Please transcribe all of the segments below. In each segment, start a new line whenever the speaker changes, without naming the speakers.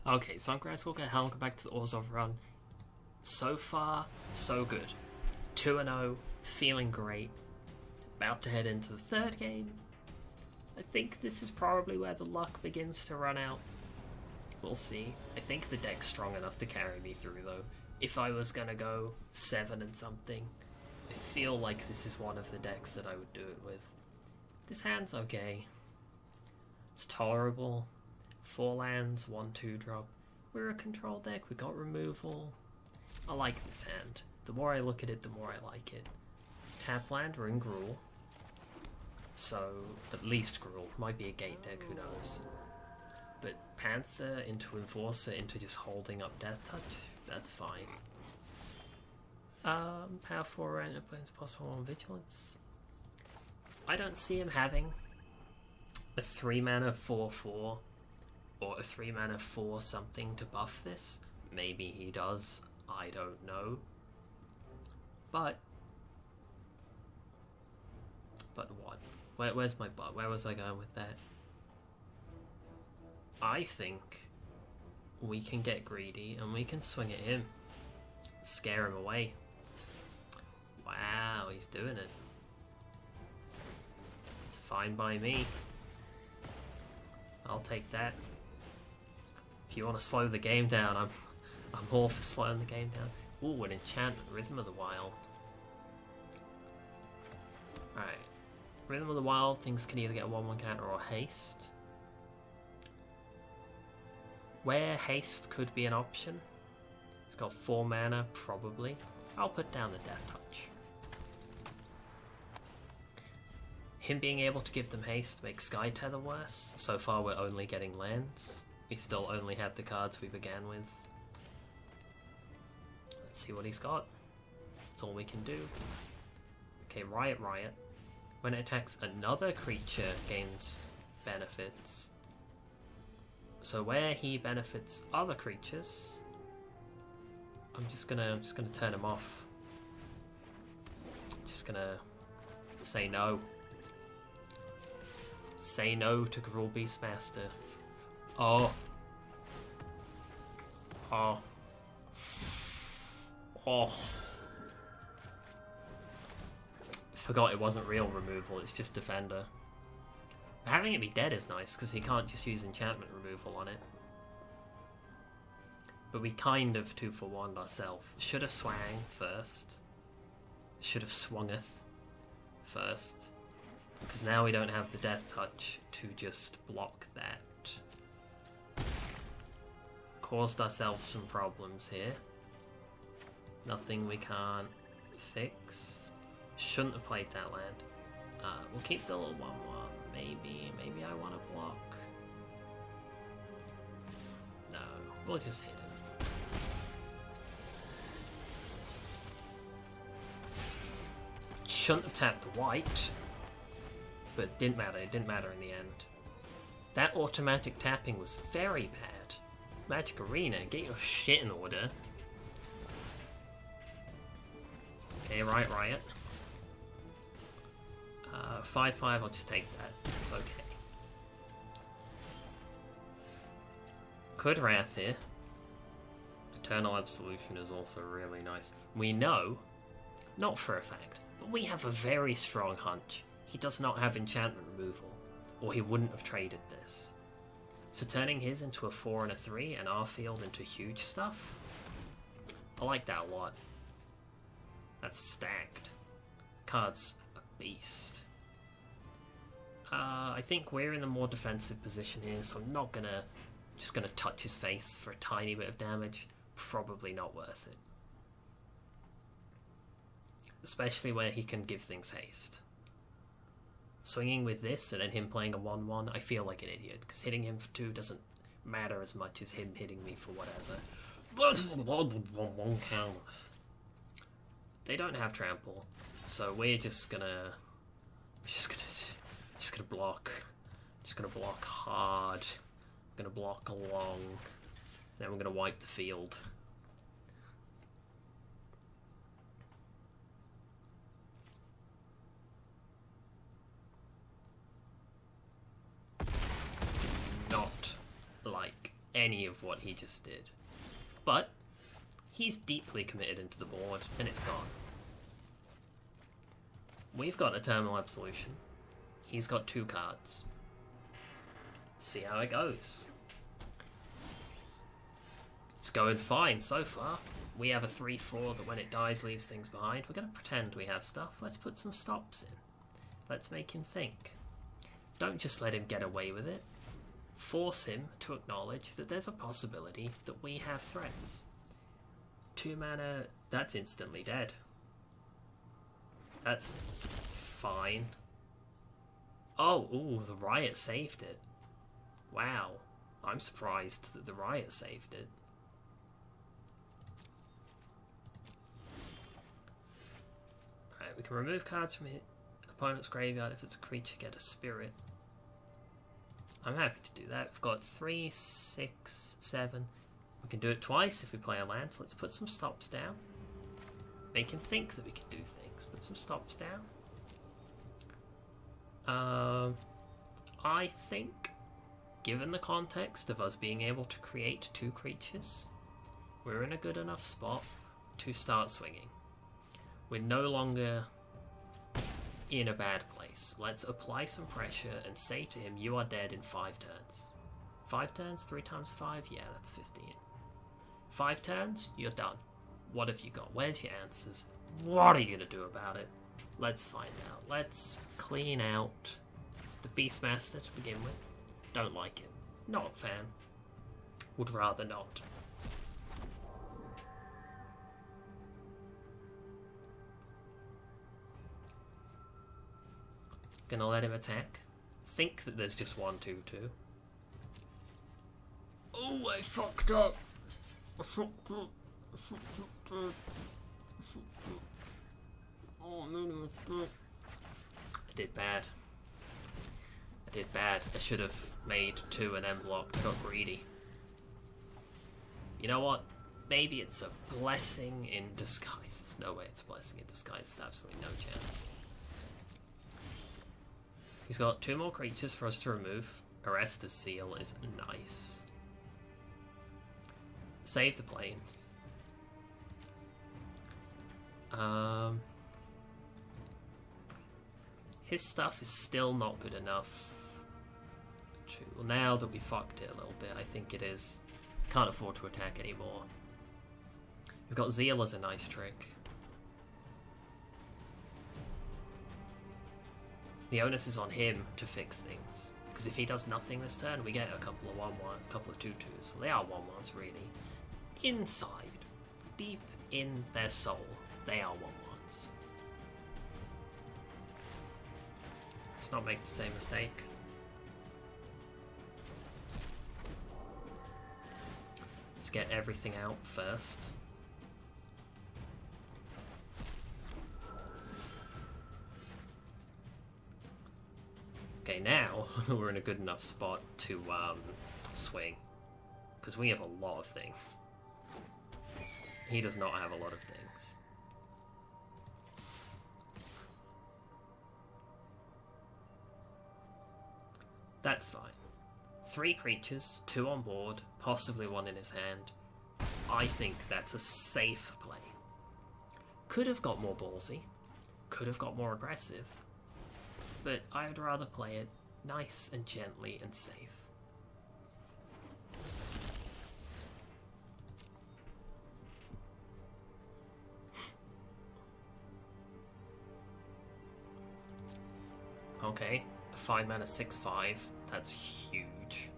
Okay, so on Grasswalker, welcome back to the Orzhov run. So far, so good. 2-0, feeling great. About to head into the third game. I think this is probably where the luck begins to run out. We'll see. I think the deck's strong enough to carry me through, though. If I was gonna go 7 and something, I feel like this is one of the decks that I would do it with. This hand's okay. It's tolerable. 4 lands, 1/2 drop. We're a control deck, we got removal. I like this hand. The more I look at it, the more I like it. Tap land, we're in Gruul. So, at least Gruul. Might be a gate deck, who knows. But Panther into Enforcer into just holding up Death Touch, that's fine. Power 4 and opponent's possible on Vigilance. I don't see him having a 3 mana 4/4 or a 3 mana 4 something to buff this. Maybe he does, I don't know. But what? Where's my butt? Where was I going with that? I think we can get greedy and we can swing at him. Scare him away. Wow, he's doing it. It's fine by me. I'll take that. If you want to slow the game down, I'm all for slowing the game down. Ooh, an enchantment, Rhythm of the Wild. Alright. Rhythm of the Wild, things can either get a 1/1 counter or haste. Where haste could be an option. It's got 4 mana, probably. I'll put down the Death Touch. Him being able to give them haste makes Sky Tether worse. So far we're only getting lands. We still only have the cards we began with. Let's see what he's got. That's all we can do. Okay, Riot. When it attacks another creature, gains benefits. So where he benefits other creatures, I'm just gonna turn him off. Just gonna say no. Say no to Gruul Beastmaster. Oh. Forgot it wasn't real removal, it's just Defender. Having it be dead is nice, because he can't just use enchantment removal on it. But we kind of 2-for-1 ourselves. Should have swang first. Should have swungeth first. Because now we don't have the Death Touch to just block that. Caused ourselves some problems here. Nothing we can't fix. Shouldn't have played that land. We'll keep the little 1/1. Maybe I want to block. No, we'll just hit him. Shouldn't have tapped the white. But it didn't matter in the end. That automatic tapping was very bad. Magic Arena, get your shit in order. Okay, Riot. 5/5, I'll just take that. It's okay. Could Wrath here. Eternal Absolution is also really nice. We know, not for a fact, but we have a very strong hunch. He does not have enchantment removal, or he wouldn't have traded this. So turning his into a 4 and a 3, and our field into huge stuff, I like that a lot. That's stacked. Card's a beast. I think we're in a more defensive position here, so I'm not just gonna touch his face for a tiny bit of damage. Probably not worth it. Especially where he can give things haste. Swinging with this and then him playing a 1/1, I feel like an idiot, because hitting him for 2 doesn't matter as much as him hitting me for whatever. They don't have trample, so we're just gonna block. Just gonna block hard. Gonna block long. Then we're gonna wipe the field. Not like any of what he just did. But he's deeply committed into the board, and it's gone. We've got Eternal Absolution. He's got 2 cards. See how it goes. It's going fine so far. We have a 3-4 that when it dies leaves things behind. We're going to pretend we have stuff. Let's put some stops in. Let's make him think. Don't just let him get away with it. Force him to acknowledge that there's a possibility that we have threats. 2 mana, that's instantly dead. That's fine. Oh, ooh, the Riot saved it. Wow. I'm surprised that the Riot saved it. Alright, we can remove cards from his opponent's graveyard. If it's a creature, get a spirit. I'm happy to do that. We've got 3, 6, 7. We can do it twice if we play a land. So let's put some stops down. Make him think that we can do things. Put some stops down. I think, given the context of us being able to create 2 creatures, we're in a good enough spot to start swinging. We're no longer in a bad place. Let's apply some pressure and say to him, you are dead in 5 turns. 5 turns? 3 times 5? Yeah, that's 15. 5 turns? You're done. What have you got? Where's your answers? What are you going to do about it? Let's find out. Let's clean out the Beastmaster to begin with. Don't like it. Not a fan. Would rather not. Gonna let him attack. Think that there's just 1, 2, 2. Oh, I fucked up. I fucked up. Oh, man, I did bad. I should have made 2 and then blocked. I got greedy. You know what? Maybe it's a blessing in disguise. There's no way it's a blessing in disguise. There's absolutely no chance. He's got 2 more creatures for us to remove. Arrestor's Seal is nice. Save the planes. His stuff is still not good enough. Well, now that we fucked it a little bit, I think it is. Can't afford to attack anymore. We've got Zeal as a nice trick. The onus is on him to fix things. Because if he does nothing this turn, we get a couple of 1-1, a couple of 2-2s. Well, they are 1-1s, really. Inside, deep in their soul, they are 1-1s. Let's not make the same mistake. Let's get everything out first. Okay, now we're in a good enough spot to swing. Because we have a lot of things. He does not have a lot of things. That's fine. 3 creatures, 2 on board, possibly 1 in his hand. I think that's a safe play. Could have got more ballsy. Could have got more aggressive. But I'd rather play it nice and gently and safe. Okay, a 5 mana 6/5. That's huge.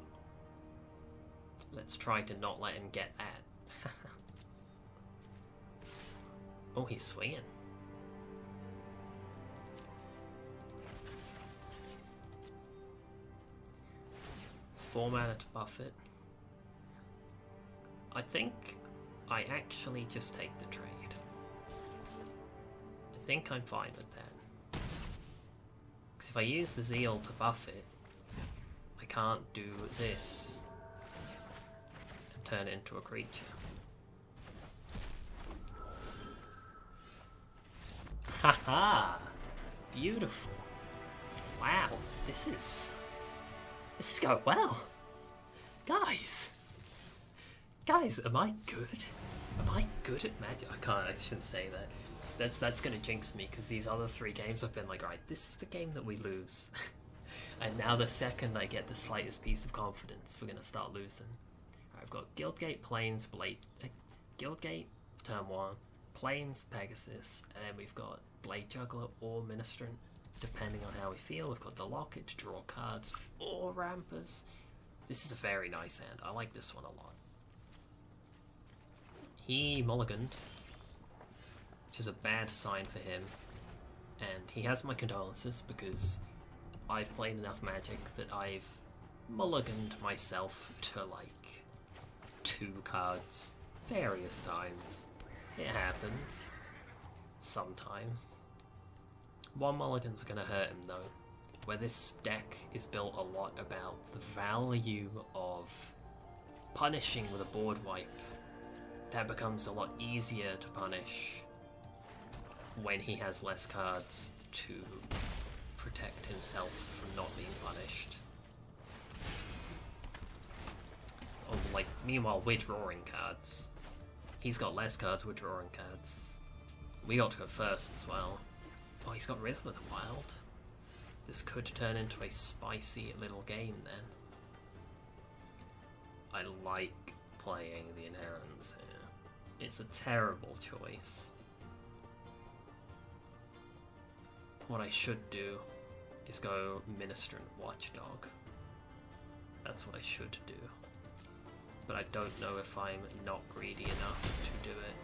Let's try to not let him get that. Oh, he's swinging. It's 4 mana to buff it. I think I actually just take the trade. I think I'm fine with that. Because if I use the Zeal to buff it, I can't do this and turn it into a creature. Haha! Beautiful. Wow, this is going well. Guys, Guys, am I good? Am I good at Magic? I shouldn't say that. That's gonna jinx me, because these other 3 games I've been like, right, this is the game that we lose. And now the second I get the slightest piece of confidence, we're gonna start losing. Right, I've got Guildgate, Plains, Guildgate, turn 1, Plains, Pegasus, and then we've got Blade Juggler or Ministrant, depending on how we feel. We've got the Locket to draw cards, or Rampers. This is a very nice hand. I like this one a lot. He mulliganed, which is a bad sign for him, and he has my condolences because I've played enough Magic that I've mulliganed myself to like 2 cards various times. It happens sometimes. 1 mulligan's gonna hurt him though, where this deck is built a lot about the value of punishing with a board wipe. That becomes a lot easier to punish when he has less cards to protect himself from not being punished. Oh, like, meanwhile, we're drawing cards. He's got less cards, we're drawing cards. We got to go first as well. Oh, he's got Rhythm of the Wild. This could turn into a spicy little game then. I like playing the Inheritance here. It's a terrible choice. What I should do is go Ministrant Watchdog. That's what I should do. But I don't know if I'm not greedy enough to do it.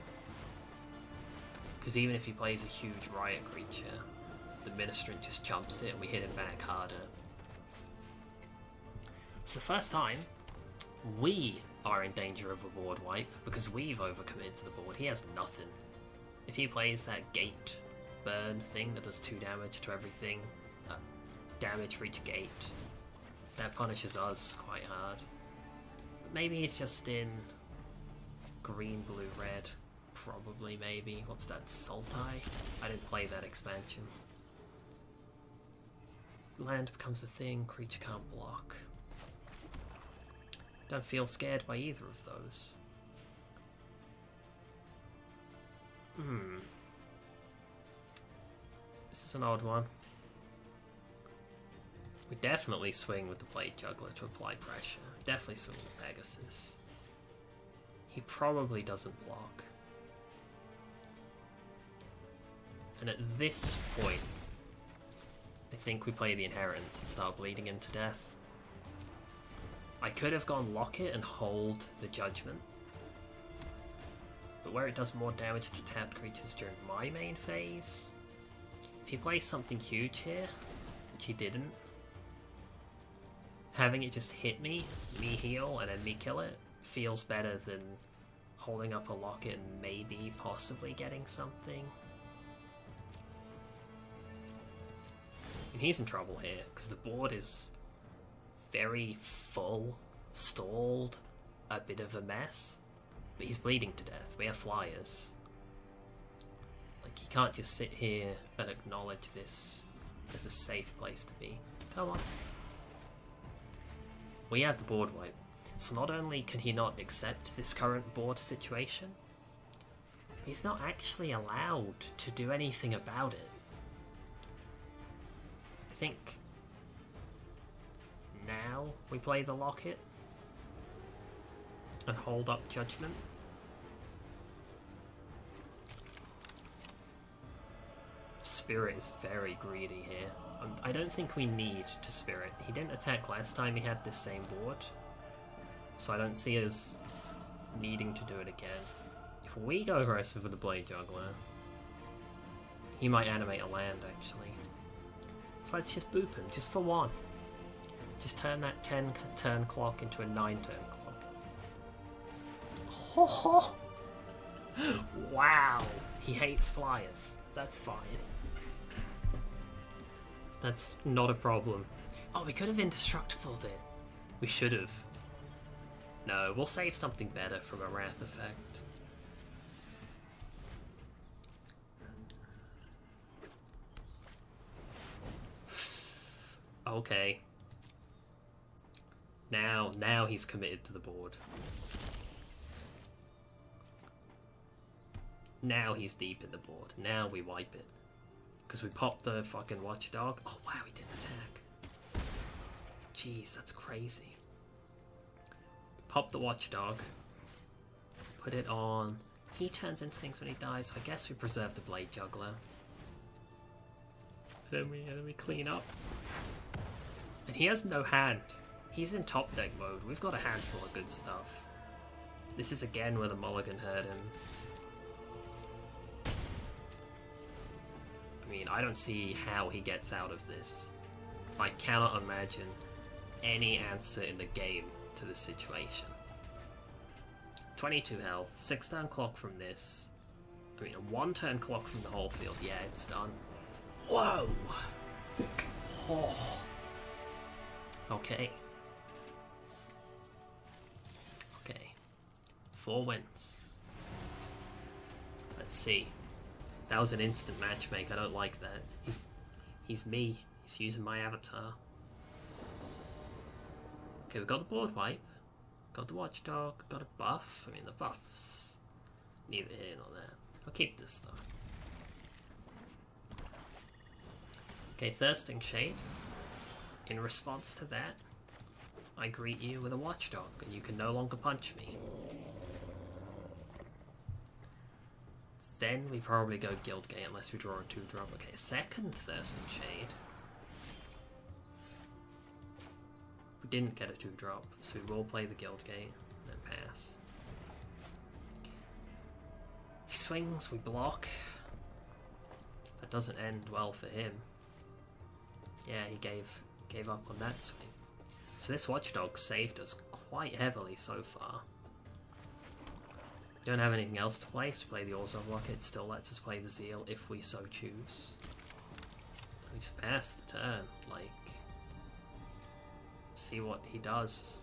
Because even if he plays a huge Riot creature, the Ministrant just jumps it and we hit him back harder. It's the first time we are in danger of a board wipe because we've overcommitted to the board. He has nothing. If he plays that gate burn thing that does 2 damage to everything, damage for each gate, that punishes us quite hard. But maybe he's just in green, blue, red. Probably, maybe. What's that, Sultai? I didn't play that expansion. Land becomes a thing, creature can't block. Don't feel scared by either of those. This is an odd one. We definitely swing with the Blade Juggler to apply pressure. Definitely swing with Pegasus. He probably doesn't block. And at this point, I think we play the Inheritance and start bleeding him to death. I could have gone Locket and hold the Judgment, but where it does more damage to tapped creatures during my main phase, if he plays something huge here, which he didn't, having it just hit me heal, and then me kill it, feels better than holding up a Locket and maybe possibly getting something. And he's in trouble here, because the board is very full, stalled, a bit of a mess, but he's bleeding to death. We have flyers. Like, he can't just sit here and acknowledge this as a safe place to be. Come on. We have the board wipe. So not only can he not accept this current board situation, he's not actually allowed to do anything about it. I think now we play the Locket and hold up Judgment. Spirit is very greedy here. I don't think we need to Spirit. He didn't attack last time he had this same board, so I don't see us needing to do it again. If we go aggressive with the Blade Juggler, he might animate a land actually. So let's just boop him, just for 1. Just turn that 10 turn clock into a 9 turn clock. Ho ho! Wow! He hates flyers. That's fine. That's not a problem. Oh, we could have indestructibled it. We should have. No, we'll save something better from a Wrath effect. Okay. Now he's committed to the board. Now he's deep in the board. Now we wipe it. Because we popped the fucking watchdog. Oh wow, he didn't attack. Jeez, that's crazy. Pop the watchdog. Put it on. He turns into things when he dies, so I guess we preserve the blade juggler. Then we clean up. And he has no hand. He's in top deck mode. We've got a handful of good stuff. This is again where the mulligan hurt him. I mean, I don't see how he gets out of this. I cannot imagine any answer in the game to this situation. 22 health, 6 turn clock from this. I mean, a 1 turn clock from the whole field. Yeah, it's done. Whoa! Oh. Okay. Okay. 4 wins. Let's see. That was an instant matchmake. I don't like that. He's me. He's using my avatar. Okay, we got the board wipe. Got the watchdog. Got a buff. I mean, the buff's neither here nor there. I'll keep this though. Okay, Thirsting Shade. In response to that, I greet you with a watchdog, and you can no longer punch me. Then we probably go Guildgate unless we draw a 2-drop. Okay, second Thirsting Shade. We didn't get a 2-drop, so we will play the Guildgate and then pass. He swings, we block. That doesn't end well for him. Yeah, he gave up on that swing. So this watchdog saved us quite heavily so far. We don't have anything else to play, so play the Grasswalker. It still lets us play the Zeal if we so choose. We just pass the turn, like, see what he does.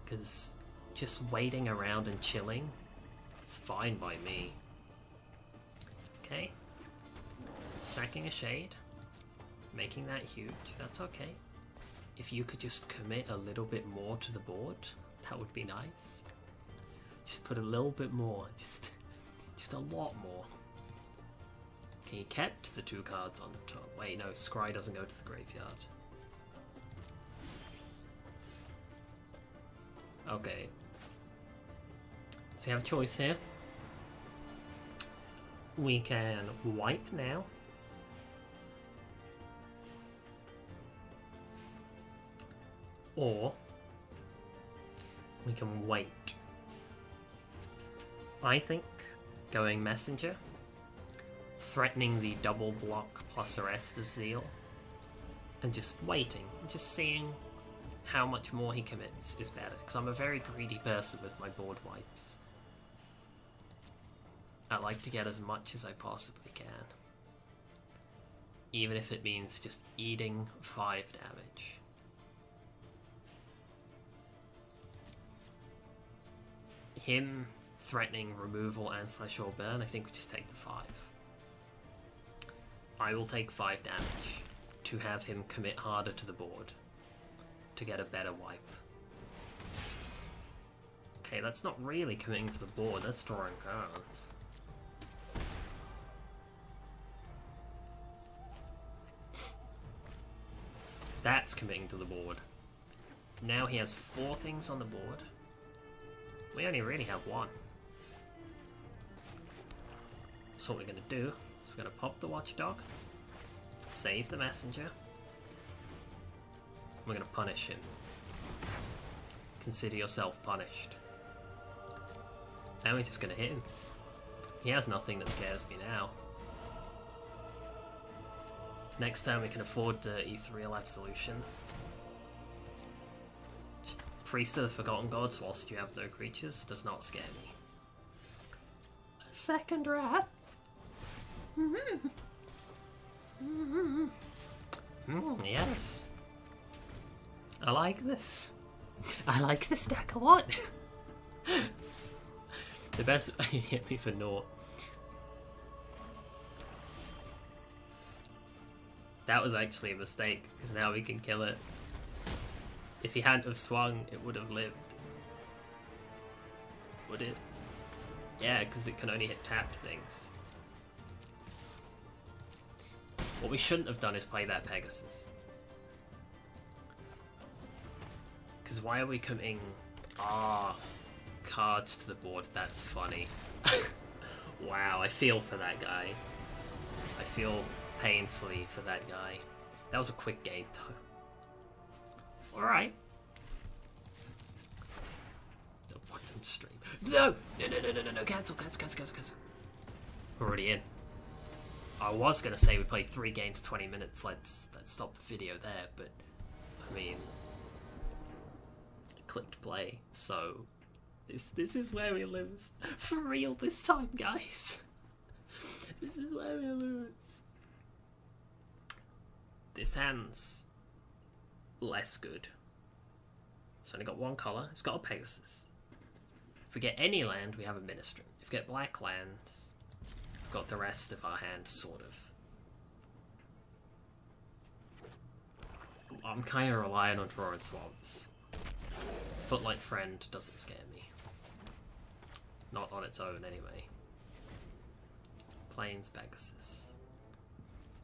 Because just waiting around and chilling is fine by me. Okay. Sacking a Shade. Making that huge, that's okay. If you could just commit a little bit more to the board, that would be nice. Just put a little bit more, just a lot more. Okay, he kept the 2 cards on the top. Wait, no, Scry doesn't go to the graveyard. Okay. So you have a choice here. We can wipe now. Or we can wait. I think going Messenger, threatening the double block plus arrest as Zeal, and just waiting, just seeing how much more he commits is better, because I'm a very greedy person with my board wipes. I like to get as much as I possibly can, even if it means just eating 5 damage. Him threatening removal and /or burn, I think we just take the 5. I will take 5 damage to have him commit harder to the board to get a better wipe. Okay, that's not really committing to the board, that's drawing cards. That's committing to the board. Now he has 4 things on the board. We only really have 1. So what we're going to do is we're going to pop the watchdog, save the messenger, we're going to punish him. Consider yourself punished. Now we're just going to hit him. He has nothing that scares me now. Next time we can afford the Ethereal Absolution. Priest of the Forgotten Gods whilst you have no creatures does not scare me. A second wrath. Yes. I like this. I like this deck a lot. The best he hit me for naught. That was actually a mistake, because now we can kill it. If he hadn't have swung, it would have lived. Would it? Yeah, because it can only hit tapped things. What we shouldn't have done is play that Pegasus. Because why are we committing cards to the board? That's funny. Wow, I feel for that guy. I feel painfully for that guy. That was a quick game, though. Alright. The button stream. No! No, cancel. We're already in. I was going to say we played 3 games, 20 minutes. Let's stop the video there, but, I mean, I clicked play, so this is where we lose. For real this time, guys. This is where we lose. This hand's less good. It's only got 1 colour. It's got a Pegasus. If we get any land, we have a Ministrant. If we get black lands, we've got the rest of our hand, sort of. I'm kind of relying on drawing swamps. Footlight Friend doesn't scare me. Not on its own, anyway. Plains Pegasus.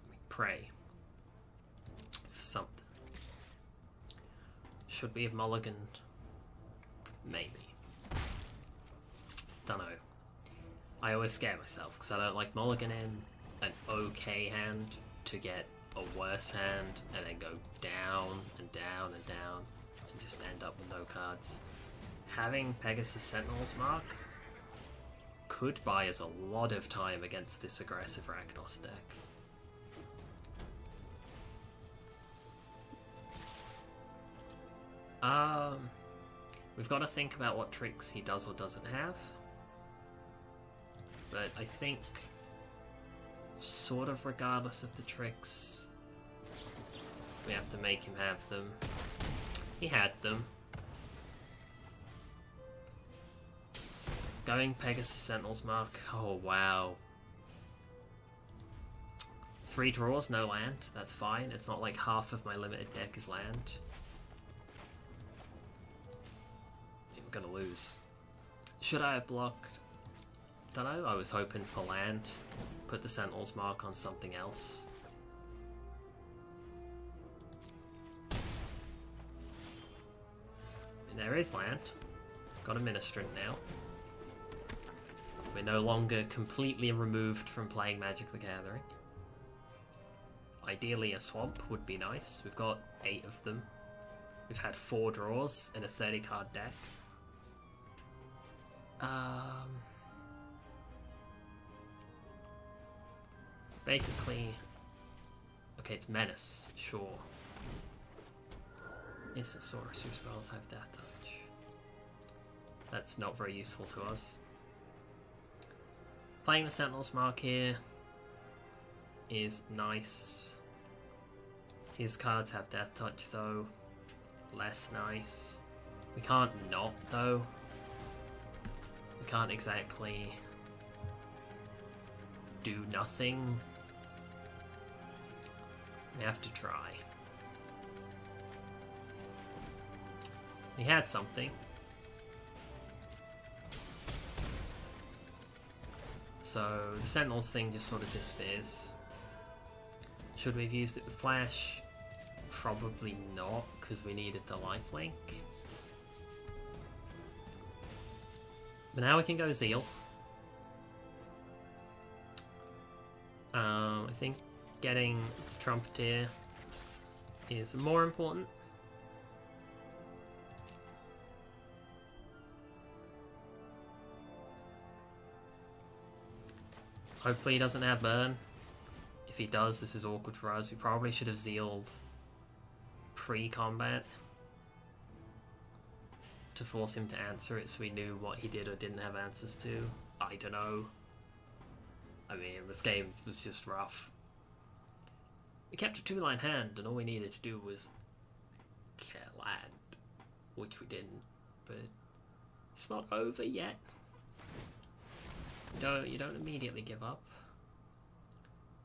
We pray for something. Should we have mulliganed? Maybe. Dunno. I always scare myself because I don't like mulliganing an okay hand to get a worse hand and then go down and down and down and just end up with no cards. Having Pegasus Sentinel's Mark could buy us a lot of time against this aggressive Raknos deck. We've got to think about what tricks he does or doesn't have. But I think, sort of regardless of the tricks, we have to make him have them. He had them. Going Pegasus Sentinel's Mark. Oh, wow. 3 draws, no land. That's fine. It's not like half of my limited deck is land. I'm gonna lose. Should I have blocked? Dunno, I was hoping for land. Put the Sentinel's Mark on something else. And there is land. Got a Ministrant now. We're no longer completely removed from playing Magic the Gathering. Ideally a swamp would be nice. We've got 8 of them. We've had 4 draws in a 30 card deck. Basically, okay, it's Menace, sure. Instant sorcery spells have Death Touch. That's not very useful to us. Playing the Sentinel's Mark here is nice. His cards have Death Touch though. Less nice. We can't not though. We can't exactly do nothing. We have to try. We had something. So the Sentinels thing just sort of disappears. Should we have used it with Flash? Probably not, because we needed the lifelink. But now we can go Zeal. I think getting the Trumpeter is more important. Hopefully he doesn't have Burn. If he does, this is awkward for us. We probably should have Zealed pre-combat to force him to answer it so we knew what he did or didn't have answers to. I don't know. I mean, this game was just rough. We kept a 2-line hand and all we needed to do was get land, which we didn't, but it's not over yet. You don't immediately give up.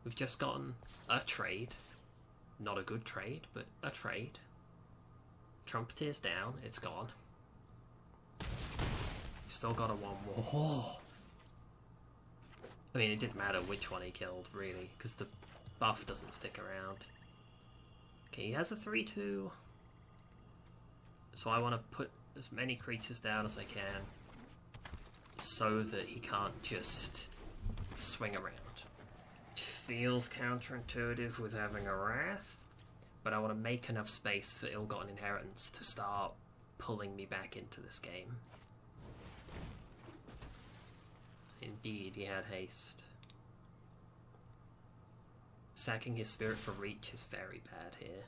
We've just gotten a trade. Not a good trade, but a trade. Trumpeter's down, it's gone. We've still got a 1 more. Oh, I mean, it didn't matter which one he killed, really, because the buff doesn't stick around. Okay, he has a 3-2. So I want to put as many creatures down as I can so that he can't just swing around. It feels counterintuitive with having a Wrath, but I want to make enough space for Ill-Gotten Inheritance to start pulling me back into this game. Indeed, he had haste. Sacking his spirit for reach is very bad here.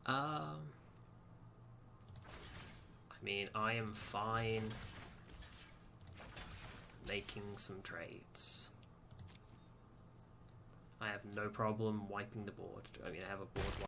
I mean, I am fine making some trades. I have no problem wiping the board. I mean, I have a board